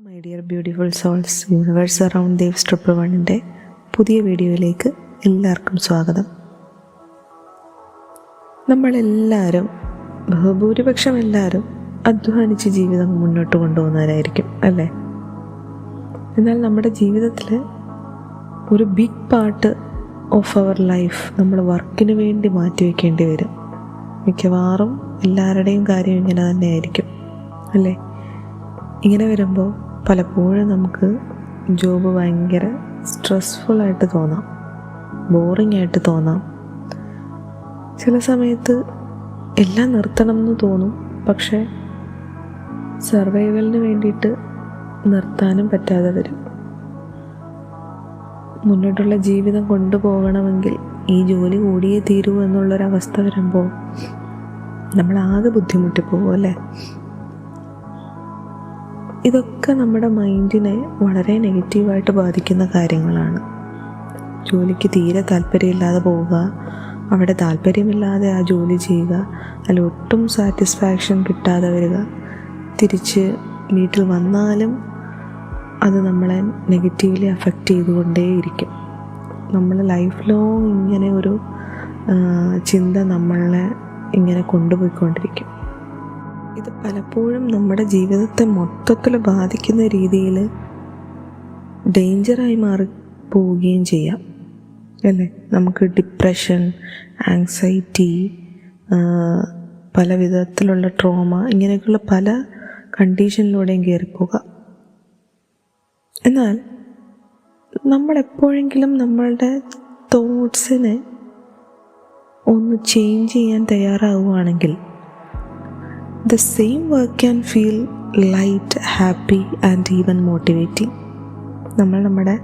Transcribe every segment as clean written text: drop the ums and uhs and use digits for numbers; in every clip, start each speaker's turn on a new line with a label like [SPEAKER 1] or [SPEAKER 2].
[SPEAKER 1] My dear beautiful souls, universe around Dev's triple വണ്ണിൻ്റെ പുതിയ വീഡിയോയിലേക്ക് എല്ലാവർക്കും സ്വാഗതം. നമ്മളെല്ലാവരും, ബഹുഭൂരിപക്ഷം എല്ലാവരും അധ്വാനിച്ച് ജീവിതം മുന്നോട്ട് കൊണ്ടുപോകുന്നവരായിരിക്കും അല്ലേ? എന്നാൽ നമ്മുടെ ജീവിതത്തിൽ ഒരു big part of our life നമ്മൾ വർക്കിന് വേണ്ടി മാറ്റിവെക്കേണ്ടി വരും. മിക്കവാറും എല്ലാവരുടെയും കാര്യം ഇങ്ങനെ തന്നെ ആയിരിക്കും അല്ലേ? ഇങ്ങനെ വരുമ്പോൾ പലപ്പോഴും നമുക്ക് ജോബ് ഭയങ്കര സ്ട്രെസ്ഫുള്ളായിട്ട് തോന്നാം, ബോറിംഗ് ആയിട്ട് തോന്നാം. ചില സമയത്ത് എല്ലാം നിർത്തണം എന്ന് തോന്നും, പക്ഷേ സർവൈവലിന് വേണ്ടിയിട്ട് നിർത്താനും പറ്റാതെ വരും. മുന്നോട്ടുള്ള ജീവിതം കൊണ്ടുപോകണമെങ്കിൽ ഈ ജോലി കൂടിയേ തീരൂ എന്നുള്ളൊരവസ്ഥ വരുമ്പോൾ നമ്മളാകെ ബുദ്ധിമുട്ടിപ്പോകും അല്ലേ? ഇതൊക്കെ നമ്മുടെ മൈൻഡിനെ വളരെ നെഗറ്റീവായിട്ട് ബാധിക്കുന്ന കാര്യങ്ങളാണ്. ജോലിക്ക് തീരെ താല്പര്യമില്ലാതെ പോവുക, അവിടെ താല്പര്യമില്ലാതെ ആ ജോലി ചെയ്യുക, അതിൽ ഒട്ടും സാറ്റിസ്ഫാക്ഷൻ കിട്ടാതെ വരിക, തിരിച്ച് വീട്ടിൽ വന്നാലും അത് നമ്മളെ നെഗറ്റീവ്ലി അഫക്റ്റ് ചെയ്തുകൊണ്ടേയിരിക്കും. നമ്മൾ ലൈഫ് ലോങ് ഇങ്ങനെ ഒരു ചിന്ത നമ്മളെ ഇങ്ങനെ കൊണ്ടുപോയിക്കൊണ്ടിരിക്കും. ഇത് പലപ്പോഴും നമ്മുടെ ജീവിതത്തെ മൊത്തത്തിൽ ബാധിക്കുന്ന രീതിയിൽ ഡേഞ്ചറായി മാറിപ്പോവുകയും ചെയ്യാം അല്ലേ? നമുക്ക് ഡിപ്രഷൻ, ആങ്സൈറ്റി, പല വിധത്തിലുള്ള ട്രോമ, ഇങ്ങനെയൊക്കെയുള്ള പല കണ്ടീഷനിലൂടെയും കയറിപ്പോകാം. എന്നാൽ നമ്മളെപ്പോഴെങ്കിലും നമ്മളുടെ തോട്ട്സിനെ ഒന്ന് ചേഞ്ച് ചെയ്യാൻ തയ്യാറാവുകയാണെങ്കിൽ the same work can feel light, happy and even motivating. നമ്മുടെ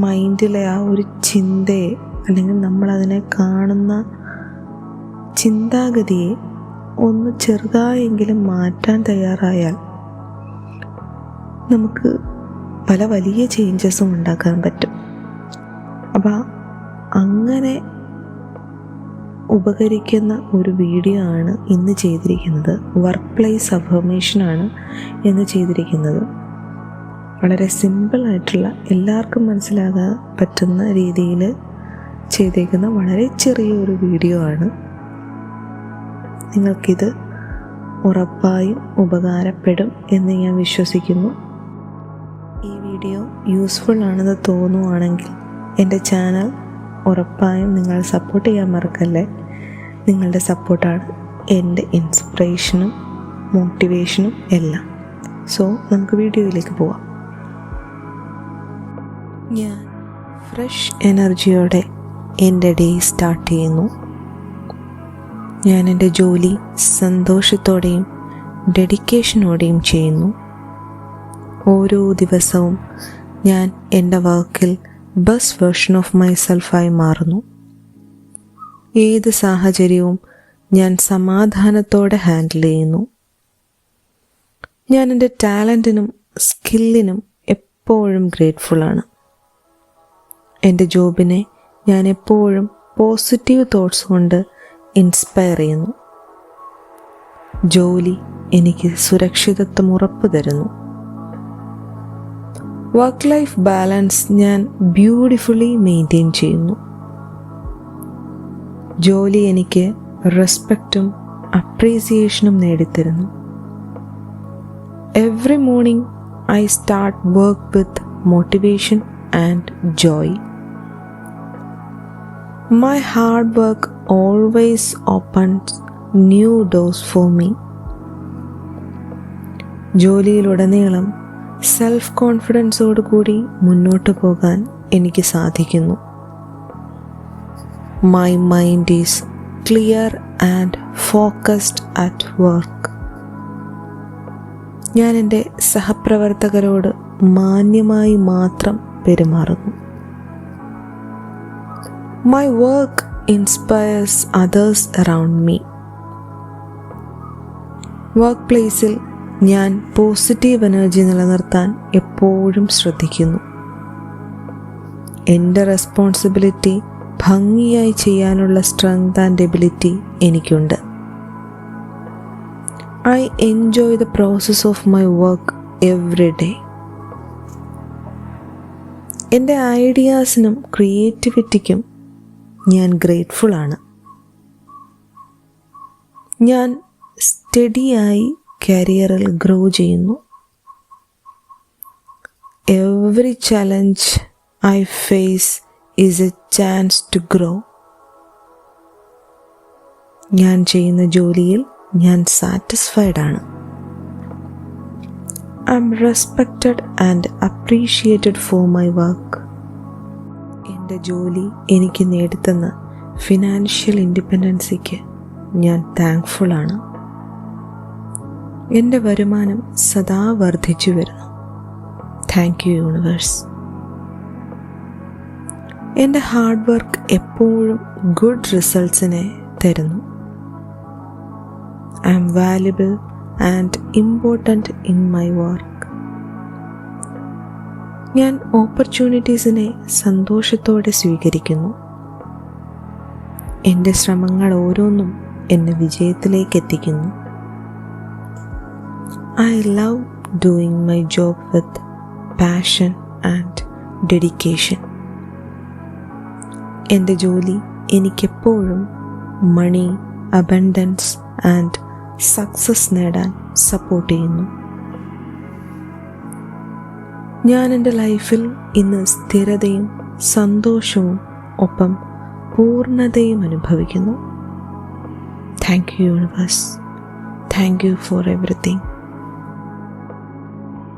[SPEAKER 1] മൈൻഡിലെ ആ ഒരു ചിന്തയെ, അല്ലെങ്കിൽ നമ്മളതിനെ കാണുന്ന ചിന്താഗതിയെ ഒന്ന് ചെറുതായെങ്കിലും മാറ്റാൻ തയ്യാറായാൽ നമുക്ക് പല വലിയ ചേഞ്ചസും ഉണ്ടാക്കാൻ പറ്റും. അപ്പോൾ അങ്ങനെ ഉപകരിക്കുന്ന ഒരു വീഡിയോ ആണ് ഇന്ന് ചെയ്തിരിക്കുന്നത്. വർക്ക് പ്ലേസ് അഫർമേഷനാണ് ഇന്ന് ചെയ്തിരിക്കുന്നത്. വളരെ സിമ്പിളായിട്ടുള്ള, എല്ലാവർക്കും മനസ്സിലാകാൻ പറ്റുന്ന രീതിയിൽ ചെയ്തേക്കുന്ന വളരെ ചെറിയൊരു വീഡിയോ ആണ്. നിങ്ങൾക്കിത് ഉറപ്പായും ഉപകാരപ്പെടും എന്ന് ഞാൻ വിശ്വസിക്കുന്നു. ഈ വീഡിയോ യൂസ്ഫുൾ ആണെന്ന് തോന്നുവാണെങ്കിൽ എൻ്റെ ചാനൽ ഉറപ്പായും നിങ്ങൾ സപ്പോർട്ട് ചെയ്യാൻ മറക്കല്ലേ. നിങ്ങളുടെ സപ്പോർട്ടാണ് എൻ്റെ ഇൻസ്പിറേഷനും മോട്ടിവേഷനും എല്ലാം. സോ നമുക്ക് വീഡിയോയിലേക്ക് പോവാം. ഞാൻ ഫ്രഷ് എനർജിയോടെ എൻ്റെ ഡേ സ്റ്റാർട്ട് ചെയ്യുന്നു. ഞാൻ എൻ്റെ ജോലി സന്തോഷത്തോടെയും ഡെഡിക്കേഷനോടെയും ചെയ്യുന്നു. ഓരോ ദിവസവും ഞാൻ എൻ്റെ വർക്കിൽ ബെസ്റ്റ് വേർഷൻ ഓഫ് മൈസെൽഫായി മാറുന്നു. ഏത് സാഹചര്യവും ഞാൻ സമാധാനത്തോടെ ഹാൻഡിൽ ചെയ്യുന്നു. ഞാൻ എൻ്റെ ടാലൻറ്റിനും സ്കില്ലിനും എപ്പോഴും ഗ്രേറ്റ്ഫുള്ളാണ്. എൻ്റെ ജോബിനെ ഞാൻ എപ്പോഴും പോസിറ്റീവ് തോട്ട്സ് കൊണ്ട് ഇൻസ്പയർ ചെയ്യുന്നു. ജോലി എനിക്ക് സുരക്ഷിതത്വം ഉറപ്പു തരുന്നു. വർക്ക് ലൈഫ് ബാലൻസ് ഞാൻ ബ്യൂട്ടിഫുള്ളി മെയിൻറ്റെയിൻ ചെയ്യുന്നു. ജോലി എനിക്ക് റെസ്പെക്റ്റും അപ്രീസിയേഷനും നേടിത്തരുന്നു. Every morning I start work with motivation and joy. My hard work always opens new doors for me. ജോലിയിലുടനീളം സെൽഫ് കോൺഫിഡൻസോടു കൂടി മുന്നോട്ട് പോകാൻ എനിക്ക് സാധിക്കുന്നു. My mind is clear and focused at work. ഞാൻ എൻ്റെ സഹപ്രവർത്തകരോട് മാന്യമായി മാത്രം പെരുമാറുന്നു. My work inspires others around me. Work പ്ലേസിൽ ഞാൻ പോസിറ്റീവ് എനർജി നിലനിർത്താൻ എപ്പോഴും ശ്രദ്ധിക്കുന്നു. എൻ്റെ റെസ്പോൺസിബിലിറ്റി ഭംഗിയായി ചെയ്യാനുള്ള സ്ട്രെങ്ത് ആൻഡ് എബിലിറ്റി എനിക്കുണ്ട്. I enjoy the process of my work every day. എൻ്റെ ഐഡിയാസിനും ക്രിയേറ്റിവിറ്റിക്കും ഞാൻ ഗ്രേറ്റ്ഫുള്ളാണ്. ഞാൻ സ്റ്റഡിയായി കരിയറിൽ ഗ്രോ ചെയ്യുന്നു. Every challenge I face is a chance to grow. ഞാൻ ചെയ്യുന്ന ജോലിയിൽ ഞാൻ സാറ്റിസ്ഫൈഡ് ആണ്. I'm respected and appreciated for my work. എൻ്റെ ജോലി എനിക്ക് നേടിത്തന്ന ഫിനാൻഷ്യൽ ഇൻഡിപെൻഡൻസിക്ക് ഞാൻ താങ്ക്ഫുള്ളാണ്. എൻ്റെ വരുമാനം സദാ വർദ്ധിച്ചു വരുന്നു. Thank you universe. എൻ്റെ ഹാർഡ് വർക്ക് എപ്പോഴും ഗുഡ് റിസൾട്ട്സിനെ തരുന്നു. I am valuable and important in my work. ഞാൻ ഓപ്പർച്യൂണിറ്റീസിനെ സന്തോഷത്തോടെ സ്വീകരിക്കുന്നു. എൻ്റെ ശ്രമങ്ങൾ ഓരോന്നും എന്നെ വിജയത്തിലേക്ക് എത്തിക്കുന്നു. I love doing my job with passion and dedication. എൻ്റെ ജോലി എനിക്കെപ്പോഴും മണി, അബണ്ടൻസ് ആൻഡ് സക്സസ് നേടാൻ സപ്പോർട്ട് ചെയ്യുന്നു. ഞാൻ എൻ്റെ ലൈഫിൽ ഇന്ന് സ്ഥിരതയും സന്തോഷവും ഒപ്പം പൂർണ്ണതയും അനുഭവിക്കുന്നു. Thank you universe. Thank you for everything.